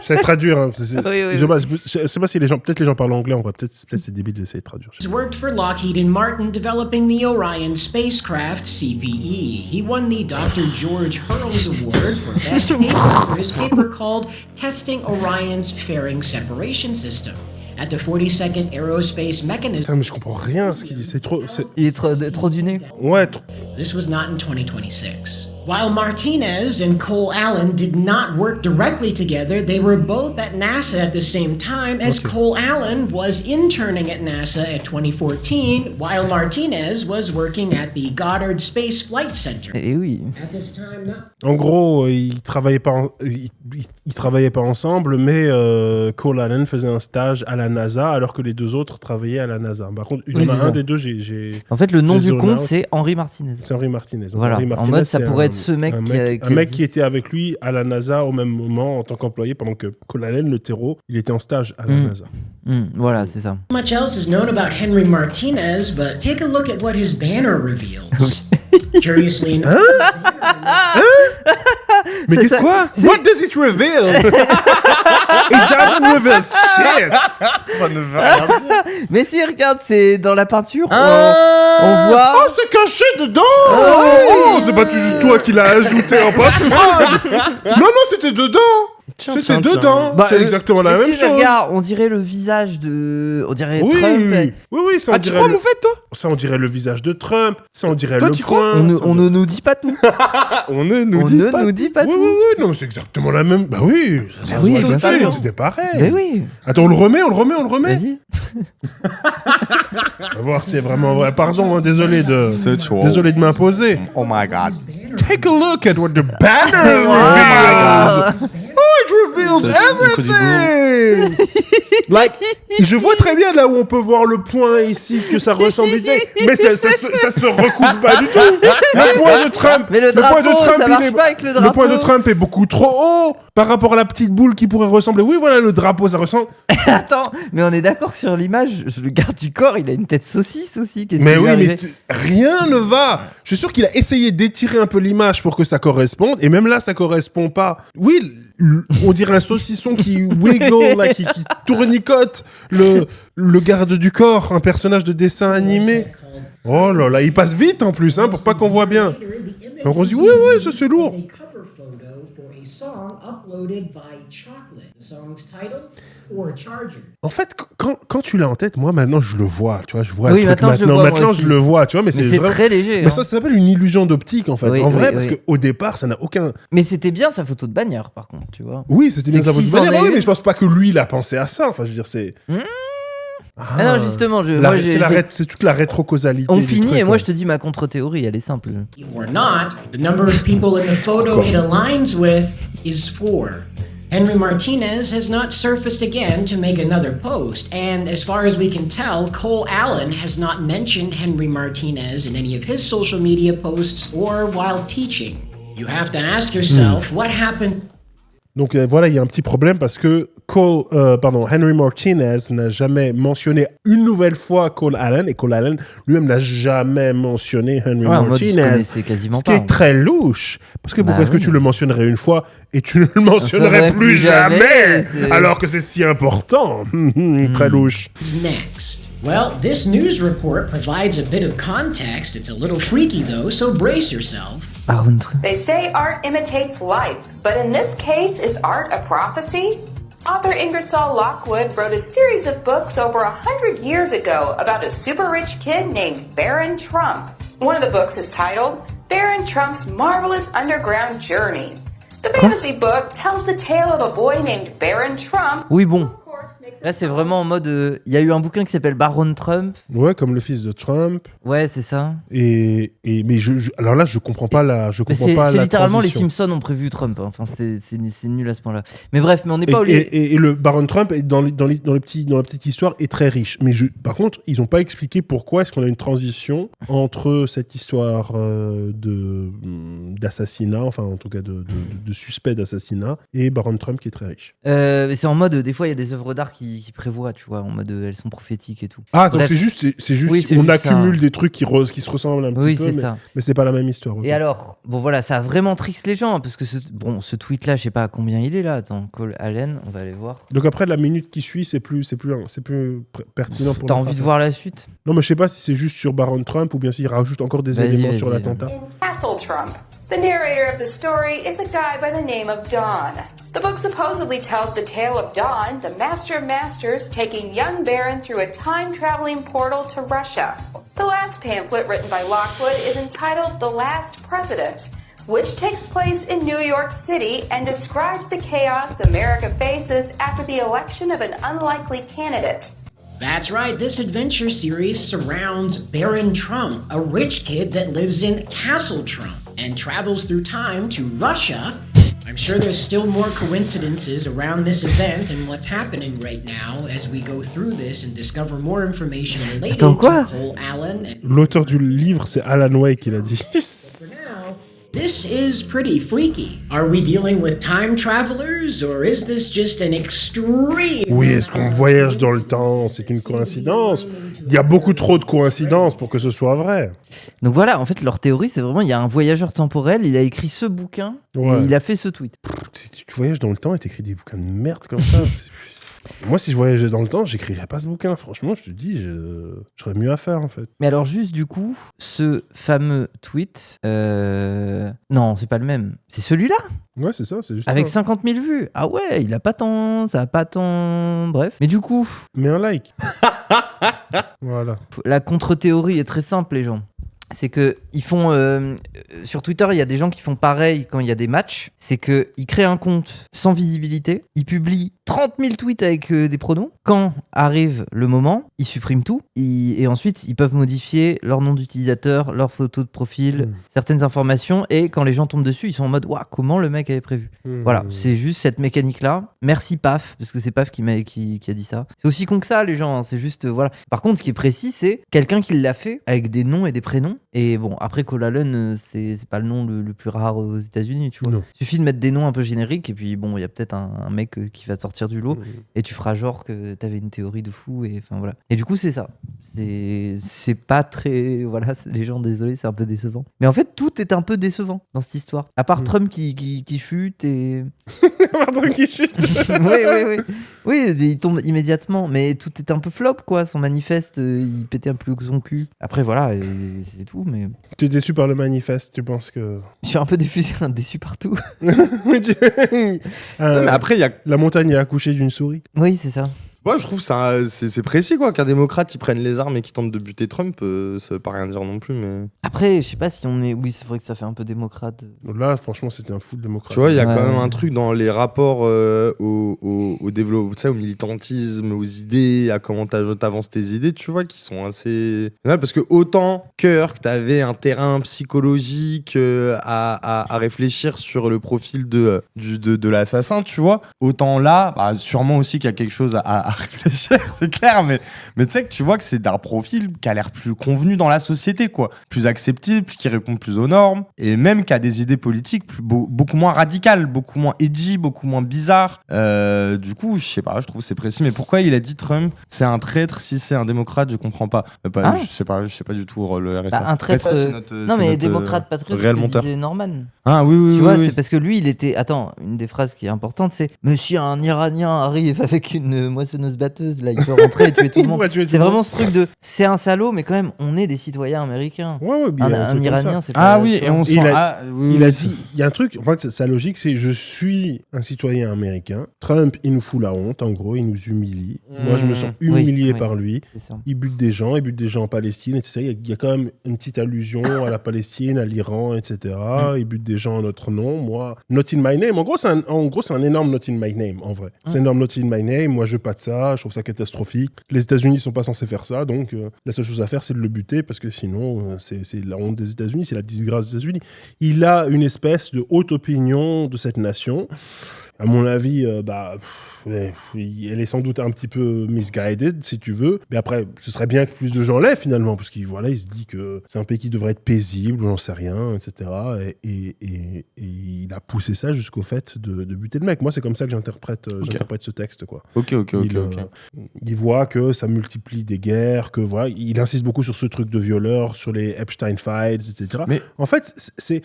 Je sais traduire. Hein. Oui. Je sais pas si les gens parlent anglais. On va peut-être c'est débile d'essayer de traduire. He's worked for Lockheed Martin developing the Orion spacecraft CPE. He won the Dr. George Hurls Award for Best Paper for his paper called Testing Orion's Fairing Separation System at the 42nd Aerospace Mechanism. Putain, mais je comprends rien à ce qu'il dit. C'est trop. Il est trop du nez. Ouais. This was not in 2026. While Martinez and Cole Allen did not work directly together, they were both at NASA at the same time, as Cole Allen was interning at NASA at 2014, while Martinez was working at the Goddard Space Flight Center. Et oui. At this time, no. En gros, ils travaillaient pas ensemble, mais Cole Allen faisait un stage à la NASA, alors que les deux autres travaillaient à la NASA. Par contre, il y en a un des deux, j'ai. En fait, le nom j'ai du zone compte, out. c'est Henry Martinez. C'est Henry Martinez. Donc, Voilà. Henry En Martinez, mode, ça c'est pourrait être ce mec qui était avec lui à la NASA au même moment en tant qu'employé, pendant que Cole Allen, le terreau, il était en stage à la NASA. Voilà, c'est ça. Much else is known about Henry Martinez, but take a look at what his banner reveals. Curiously enough. Mais qu'est-ce Quoi? C'est- What does it reveal? It doesn't reveal shit. Ça ne veut rien dire. Mais si, regarde, c'est dans la peinture. Ah. On voit. Oh, c'est caché dedans. Oh, c'est pas juste toi qui l'as ajouté en post. Non, c'était dedans. C'était dedans. Bah, c'est exactement la mais même si, mais chose. regarde, on dirait le visage de. On dirait Oui, Trump. oui, ça on Ah, tu dirait. crois, Moufette, toi Ça on dirait le visage de Trump. Ça on dirait Toi, le tu crois coin. On ne nous dit pas tout. On ne nous On dit ne pas. nous dit pas Oui, tout. oui, oui, non, c'est exactement la même. Bah oui, ça Bah oui, se voit tout de totalement. suite, c'était pareil. Mais oui. Attends, on le remet. Vas-y. On va voir si c'est vraiment vrai. Pardon, hein, désolé C'est de m'imposer. Oh my god. Take a look at what the banner Wow. reveals. Oh, it reveals everything. Like, je vois très bien là où on peut voir le point ici que ça ressemble, mais ça se recouvre pas du tout. Le point de Trump. Mais le point drapeau, de Trump, ça marche pas avec le drapeau. Le point de Trump est beaucoup trop haut par rapport à la petite boule qui pourrait ressembler. Oui, voilà, le drapeau, ça ressemble. Attends, mais on est d'accord que sur l'image, le garde du corps, il a une tête saucisse aussi. Qu'est-ce Mais qui lui est oui, mais arrivé rien ne va. Je suis sûr qu'il a essayé d'étirer un peu l'image pour que ça corresponde, et même là, ça correspond pas. Oui, on dirait un saucisson qui wiggle, là, qui tournicote le garde du corps, un personnage de dessin animé. Oh là là, il passe vite en plus, hein, pour pas qu'on voit bien. Donc on se dit, oui, ça c'est lourd. En fait, quand tu l'as en tête, moi maintenant je le vois, tu vois, je vois Oui, le truc maintenant, je le vois, moi maintenant aussi. je le vois, tu vois, mais Mais c'est c'est vrai. très léger. Mais hein. ça s'appelle une illusion d'optique en fait. Oui, en vrai, oui, parce oui. qu'au départ, ça n'a aucun. Mais c'était bien sa photo de bagnard, par contre, tu vois. Oui, c'était bien C'est ça que votre s'il s'en manière. est Oui, eu- mais je pense pas que lui il a pensé à ça. Enfin, je veux dire, c'est. Ah non, justement, moi, C'est toute la rétrocausalité. on du finit truc, et moi ouais. je te dis ma contre-théorie, elle est simple. Or not, the number of people in the photo it aligns with is 4. Henry Martinez has not surfaced again to make another post, and as far as we can tell, Cole Allen has not mentioned Henry Martinez in any of his social media posts or while teaching. You have to ask yourself, what happened? Donc voilà, il y a un petit problème parce que Henry Martinez n'a jamais mentionné une nouvelle fois Cole Allen, et Cole Allen lui-même n'a jamais mentionné Henry Ouais, en mode, ils se Martinez. connaissaient quasiment Ce qui pas. est très louche. Parce que Bah pourquoi est-ce que oui. tu le mentionnerais une fois et tu ne le mentionnerais serait plus jamais, c'est- alors que c'est si important? Très louche. Next. Well, this news report provides a bit of context. It's a little freaky though, so brace yourself. Baron Trump. They say art imitates life, but in this case, is art a prophecy? Author Ingersoll Lockwood wrote a series of books over 100 years ago about a super rich kid named Baron Trump. One of the books is titled Baron Trump's Marvelous Underground Journey. The fantasy book tells the tale of a boy named Baron Trump. Oui, bon. who, of course, makes a Là, c'est vraiment en mode. Il y a eu un bouquin qui s'appelle Baron Trump. Ouais, comme le fils de Trump. Ouais, c'est ça. Mais alors là, je comprends pas la. Je Mais comprends c'est pas c'est la littéralement les transition. Simpsons ont prévu Trump. hein. Enfin, c'est nul à ce point-là. Mais bref, mais on n'est pas Et le Baron Trump, dans la petite histoire, est très riche. Mais par contre, ils n'ont pas expliqué pourquoi est-ce qu'on a une transition entre cette histoire d'assassinat, enfin en tout cas de suspect d'assassinat, et Baron Trump qui est très riche. Mais c'est en mode, des fois, il y a des œuvres d'art qui prévoient, tu vois, en mode, elles sont prophétiques et tout. Ah, donc Bref. c'est juste, Oui, c'est on juste accumule ça. des trucs qui se ressemblent un petit Oui, peu, c'est ça. mais c'est pas la même histoire. ok. Et alors, bon voilà, ça a vraiment triste les gens, hein, parce que ce tweet-là, je sais pas à combien il est là. Attends, Cole Allen, on va aller voir. Donc après la minute qui suit, c'est plus pertinent pour T'as notre envie de affaire. voir la suite? Non, mais je sais pas si c'est juste sur Baron Trump ou bien s'il rajoute encore des Vas-y, éléments vas-y, sur vas-y. l'attentat. In Castle Trump. The narrator of the story is a guy by the name of Don. The book supposedly tells the tale of Don, the master of masters, taking young Baron through a time-traveling portal to Russia. The last pamphlet written by Lockwood is entitled The Last President, which takes place in New York City and describes the chaos America faces after the election of an unlikely candidate. That's right, this adventure series surrounds Baron Trump, a rich kid that lives in Castle Trump and travels through time to Russia. I'm sure there's still more coincidences around this event and what's happening right now as we go through this and discover more information related Attends, quoi? to Cole Allen. And L'auteur du livre, c'est Alan Wake qui l'a dit. for now, this is pretty freaky. Are we dealing with time travelers or is this just an extreme? Oui, est-ce qu'on voyage dans le temps? C'est une coïncidence. Il y a beaucoup trop de coïncidences pour que ce soit vrai. Donc voilà, en fait, leur théorie, c'est vraiment, il y a un voyageur temporel, il a écrit ce bouquin, Ouais. et il a fait ce tweet. Si tu voyages dans le temps et t'écris des bouquins de merde comme ça, Moi, si je voyageais dans le temps, j'écrirais pas ce bouquin. Franchement, je te dis, j'aurais mieux à faire, en fait. Mais alors juste du coup, ce fameux tweet... Non, c'est pas le même. C'est celui-là Ouais, c'est ça, c'est juste avec ça. 50 000 vues. Ah ouais, il a pas tant... Ça a pas tant... Bref. Mais du coup, Mets un like. Voilà. la contre-théorie est très simple, les gens. C'est que ils font sur Twitter, il y a des gens qui font pareil quand il y a des matchs. C'est que ils créent un compte sans visibilité, ils publient 30 000 tweets avec des pronoms. Quand arrive le moment, ils suppriment tout et ensuite ils peuvent modifier leur nom d'utilisateur, leur photo de profil, certaines informations. Et quand les gens tombent dessus, ils sont en mode waouh, comment le mec avait prévu. Voilà, c'est juste cette mécanique-là. Merci Paf, parce que c'est Paf qui a dit ça. C'est aussi con que ça, les gens. Hein. C'est juste voilà. Par contre, ce qui est précis, c'est quelqu'un qui l'a fait avec des noms et des prénoms. Et bon, après Cole Allen, c'est pas le nom le plus rare aux États-Unis, tu vois. Non. Il suffit de mettre des noms un peu génériques et puis bon, il y a peut-être un mec qui va sortir du lot et tu feras genre que t'avais une théorie de fou et enfin voilà. Et du coup, c'est ça. C'est pas très voilà, les gens désolé, c'est un peu décevant. Mais en fait, tout est un peu décevant dans cette histoire. À part Trump qui chute et Pardon, qui chute. oui. Oui, il tombe immédiatement, mais tout est un peu flop, quoi. Son manifeste, il pétait un peu son cul. Après, voilà, et c'est tout, mais... Tu es déçu par le manifeste, tu penses que... Je suis un peu déçu partout. Mais après, il y a. La montagne est accouchée d'une souris. Oui, c'est ça. Moi, je trouve ça, c'est précis, quoi. Qu'un démocrate, il prenne les armes et qu'il tente de buter Trump, ça veut pas rien dire non plus, mais. Après, je sais pas si on est... Oui, c'est vrai que ça fait un peu démocrate. Là, franchement, c'était un full démocrate. Tu vois, il y a quand Ouais. même un truc dans les rapports au développement, tu sais, au militantisme, aux idées, à comment t'avances tes idées, tu vois, qui sont assez. Ouais, parce que autant Kirk, t'avais un terrain psychologique à réfléchir sur le profil de l'assassin, tu vois, autant là, bah, sûrement aussi qu'il y a quelque chose à réfléchir, c'est clair, mais tu sais que tu vois que c'est d'un profil qui a l'air plus convenu dans la société, quoi, plus acceptable, qui répond plus aux normes, et même qui a des idées politiques beaucoup moins radicales, beaucoup moins edgy, beaucoup moins bizarres. Du coup, je sais pas, je trouve que c'est précis. Mais pourquoi il a dit Trump c'est un traître si c'est un démocrate, je comprends pas. Je sais pas du tout le RSA. Bah, un traître... RSA, c'est notre, non, c'est mais notre, démocrate patriote, réel c'est ce que monteur. disait Norman. Ah oui, Tu vois, oui. c'est parce que lui, il était... Attends, une des phrases qui est importante, c'est « Mais si un Iranien arrive avec une moissonneuse-batteuse, là, il peut rentrer et tuer tout le monde. » C'est vraiment ce truc de... C'est un salaud, mais quand même, on est des citoyens américains. Ouais, bien, Un Iranien, c'est Ah pas... oui, et on Il sent. a- Oui, Il a oui, dit, il y a un truc, en fait, sa logique, c'est je suis un citoyen américain. Trump, il nous fout la honte, en gros, il nous humilie. Moi, je me sens humilié oui. par lui. C'est ça. Il bute des gens en Palestine, etc. Il y a quand même une petite allusion à la Palestine, à l'Iran, etc. Il bute des gens en notre nom. Moi, not in my name. En gros, c'est un énorme not in my name, en vrai. C'est un énorme not in my name. Moi, je veux pas de ça. Je trouve ça catastrophique. Les États-Unis sont pas censés faire ça. Donc, la seule chose à faire, c'est de le buter parce que sinon, c'est la honte des États-Unis. C'est la disgrâce des États-Unis. Il a une espèce de haute opinion de cette nation. À mon avis, elle est sans doute un petit peu misguided, si tu veux. Mais après, ce serait bien que plus de gens l'aient, finalement, parce qu'il il se dit que c'est un pays qui devrait être paisible, ou j'en sais rien, etc. Et il a poussé ça jusqu'au fait de buter le mec. Moi, c'est comme ça que j'interprète ce texte, quoi. Ok. Il voit que ça multiplie des guerres, que voilà, il insiste beaucoup sur ce truc de violeur, sur les Epstein Files, etc. Mais- En fait, c'est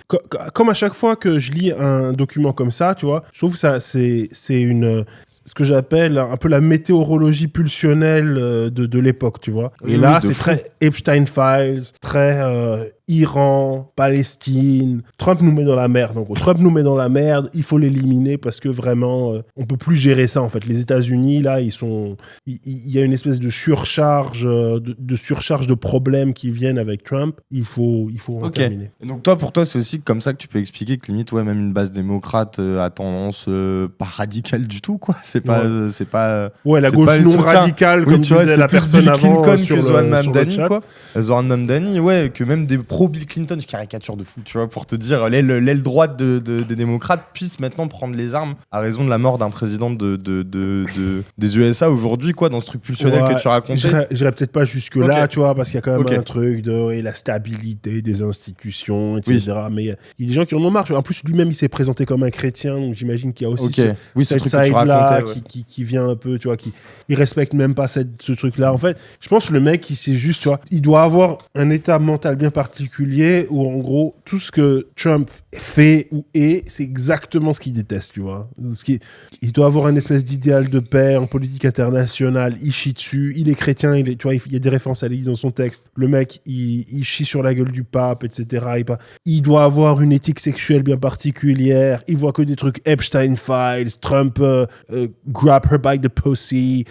comme à chaque fois que je lis un document comme ça, tu vois, je trouve que ça, c'est ce que j'appelle un peu la météorologie pulsionnelle de l'époque, tu vois. Oui, Et là, oui, de c'est fou. très Epstein Files, très Iran, Palestine. Trump nous met dans la merde, en gros. Trump nous met dans la merde, il faut l'éliminer parce que vraiment, on peut plus gérer ça, en fait. Les États-Unis, là, il y a une espèce de surcharge, de surcharge de problèmes qui viennent avec Trump. Il faut en Ok. terminer. Et donc pour toi, c'est aussi comme ça que tu peux expliquer que limite, ouais, même une base démocrate a tendance pas radicale du tout, quoi. C'est pas, Ouais. c'est pas. Ouais, la c'est gauche pas le non soutien. radicale, Oui, comme tu vois, disait c'est la plus personne Bill avant Clinton sur que le Zoran sur le Mamdani, chat. quoi. Zoran Mamdani, ouais, que même des pro-Bill Clinton, je caricature de fou, tu vois, pour te dire, l'aile droite des démocrates puisse maintenant prendre les armes à raison de la mort d'un président des USA aujourd'hui, quoi, dans ce truc pulsionnel Ouais, que tu racontais. J'irais peut-être pas jusque-là, Ok. tu vois, parce qu'il y a quand même Ok. un truc de la stabilité des institutions, etc. Mais il y a des gens qui en ont marre. En plus, lui-même, il s'est présenté comme un chrétien, donc j'imagine qu'il y a aussi Ok. Oui, ce cette truc que tu side-là racontais, ouais. qui vient un peu, tu vois, il respecte même pas ce truc-là. En fait, je pense que le mec, il sait juste, tu vois, il doit avoir un état mental bien particulier particulier où, en gros, tout ce que Trump fait ou est, c'est exactement ce qu'il déteste, tu vois. Il doit avoir une espèce d'idéal de paix en politique internationale, il chie dessus, il est chrétien, tu vois, il y a des références à l'Église dans son texte. Le mec, il chie sur la gueule du pape, etc. Il doit avoir une éthique sexuelle bien particulière, il voit que des trucs Epstein Files, Trump grab her by the pussy,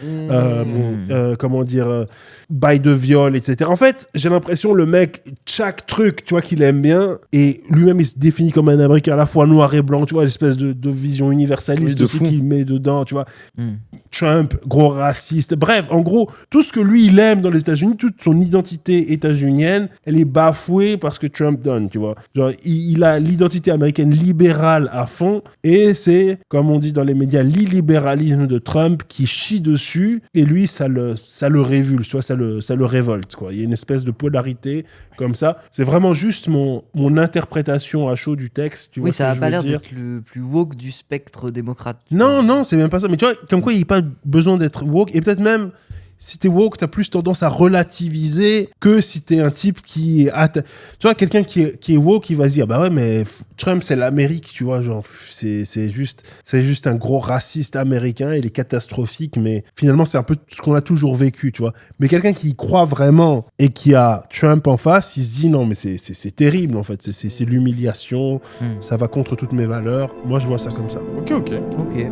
comment dire, bail de viol, etc. En fait, j'ai l'impression le mec, chaque truc, tu vois, qu'il aime bien, et lui-même, il se définit comme un Américain à la fois noir et blanc, tu vois, l'espèce de vision universaliste de aussi fou. qu'il met dedans, tu vois. Trump, gros raciste. Bref, en gros, tout ce que lui, il aime dans les États-Unis, toute son identité états-unienne, elle est bafouée parce que Trump donne, tu vois. Genre, il a l'identité américaine libérale à fond, et c'est, comme on dit dans les médias, l'illibéralisme de Trump qui chie dessus, et lui, ça le révulse, tu vois, ça le révolte, quoi. Il y a une espèce de polarité comme ça. C'est vraiment juste mon interprétation à chaud du texte, tu vois. Oui, ça ce a que je pas veux l'air dire. d'être le plus woke du spectre démocrate. Non, c'est même pas ça. Mais tu vois, comme quoi il n'y a pas besoin d'être woke. Et peut-être même, si t'es woke, t'as plus tendance à relativiser que si t'es un type qui est... Tu vois, quelqu'un qui est woke, il va se dire, bah ouais, mais Trump, c'est l'Amérique, tu vois, genre, c'est juste un gros raciste américain, il est catastrophique, mais finalement, c'est un peu ce qu'on a toujours vécu, tu vois. Mais quelqu'un qui y croit vraiment et qui a Trump en face, il se dit, non, mais c'est terrible, en fait, c'est l'humiliation, ça va contre toutes mes valeurs. Moi, je vois ça comme ça. Ok. Ok.